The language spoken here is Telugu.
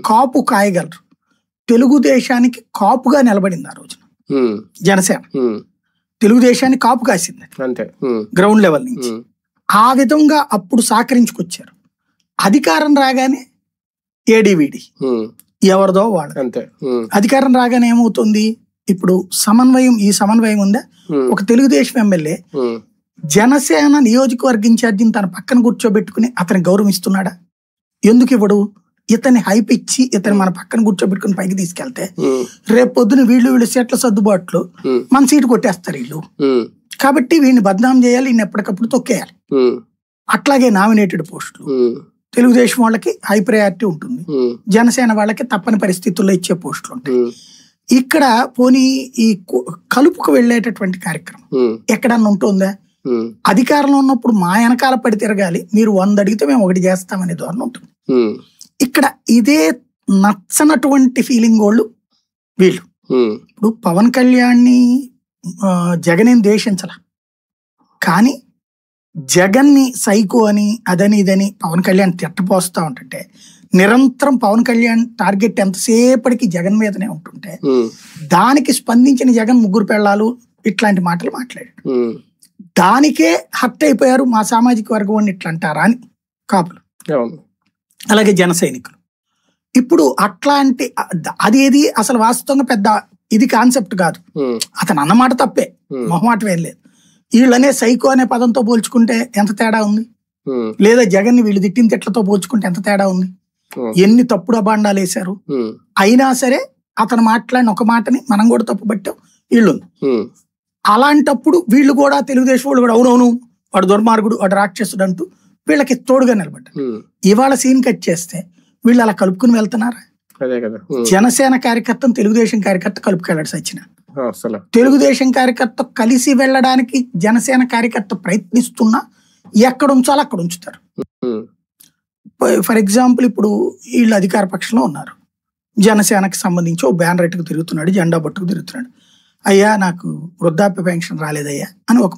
కాపు కాయగలరు. తెలుగుదేశానికి కాపుగా నిలబడింది ఆ రోజున జనసేన. తెలుగుదేశాన్ని కాపు కాసింది గ్రౌండ్ లెవెల్ నుంచి. ఆ విధంగా అప్పుడు సహకరించుకొచ్చారు. అధికారం రాగానే ఏడీవీడి ఎవరిదో వాళ్ళు. అధికారం రాగానే ఏమవుతుంది, ఇప్పుడు ఈ సమన్వయం ఉందా. ఒక తెలుగుదేశం ఎమ్మెల్యే జనసేన నియోజకవర్గ ఇన్ఛార్జిని తన పక్కన కూర్చోబెట్టుకుని అతని గౌరవిస్తున్నాడా? ఎందుకు ఇవ్వడు? ఇతన్ని హైప్ ఇచ్చి ఇతను మన పక్కన కూర్చోబెట్టుకుని పైకి తీసుకెళ్తే రేపు పొద్దున వీళ్ళు సీట్ల సర్దుబాట్లు మన సీటు కొట్టేస్తారు వీళ్ళు. కాబట్టి వీడిని బద్నాం చేయాలి, ఈయన ఎప్పటికప్పుడు తొక్కేయాలి. అట్లాగే నామినేటెడ్ పోస్టులు తెలుగుదేశం వాళ్ళకి హై ప్రయారిటీ ఉంటుంది, జనసేన వాళ్ళకి తప్పని పరిస్థితుల్లో ఇచ్చే పోస్టులు ఉంటాయి. ఇక్కడ పోనీ ఈ కలుపుకు వెళ్ళేటటువంటి కార్యక్రమం ఎక్కడన్నా ఉంటుందా? అధికారంలో ఉన్నప్పుడు మా వెనకాల పడి తిరగాలి, మీరు 100 అడిగితే మేము 1 చేస్తామనే ధోరణి ఉంటుంది. ఇక్కడ ఇదే నచ్చనటువంటి ఫీలింగ్ వాళ్ళు వీళ్ళు. ఇప్పుడు పవన్ కళ్యాణ్ని జగన్ ద్వేషించాల, కానీ జగన్ని సైకో అని అదని ఇదని పవన్ కళ్యాణ్ తిట్టపోస్తా ఉంటుంటే నిరంతరం పవన్ కళ్యాణ్ టార్గెట్ ఎంతసేపటికి జగన్ మీదనే ఉంటుంటే దానికి స్పందించిన జగన్ 3 పెళ్ళాలు ఇట్లాంటి మాటలు మాట్లాడాడు. దానికే హర్ట్ అయిపోయారు. మా సామాజిక వర్గం ఇట్లా అంటారా అని కాపులు, అలాగే జన సైనికులు. ఇప్పుడు అట్లాంటి అదేది అసలు వాస్తవంగా పెద్ద ఇది కాన్సెప్ట్ కాదు. అతను అన్నమాట తప్పే, మొహమాటం ఏం లేదు. వీళ్ళనే సైకో అనే పదంతో పోల్చుకుంటే ఎంత తేడా ఉంది, లేదా జగన్ని వీళ్ళు తిట్టిన తిట్లతో పోల్చుకుంటే ఎంత తేడా ఉంది. ఎన్ని తప్పుడు అబాండాలు వేశారు. అయినా సరే అతను మాట్లాడిన ఒక మాటని మనం కూడా తప్పు పట్టాం వీళ్ళు. అలాంటప్పుడు వీళ్ళు కూడా తెలుగుదేశం వాళ్ళు కూడా అవునవును వాడు దుర్మార్గుడు వాడు రాక్షసుడు అంటూ వీళ్ళకి తోడుగా నిలబడ్డారు. ఇవాళ సీన్ కట్ చేస్తే వీళ్ళు అలా కలుపుకుని వెళ్తున్నారా? జనసేన కార్యకర్తను తెలుగుదేశం కార్యకర్త కలుపుకెళ్ళాడు సచిన. తెలుగుదేశం కార్యకర్త కలిసి వెళ్ళడానికి జనసేన కార్యకర్త ప్రయత్నిస్తున్నా ఎక్కడ ఉంచాలో అక్కడ ఉంచుతారు. ఫర్ ఎగ్జాంపుల్ ఇప్పుడు వీళ్ళు అధికార పక్షంలో ఉన్నారు, జనసేనకు సంబంధించి ఓ బ్యానర్ ఎట్టుకు తిరుగుతున్నాడు, జెండా పట్టుకు తిరుగుతున్నాడు. అయ్యా నాకు వృద్ధాప్య పెన్షన్ రాలేదయ్యా అని ఒక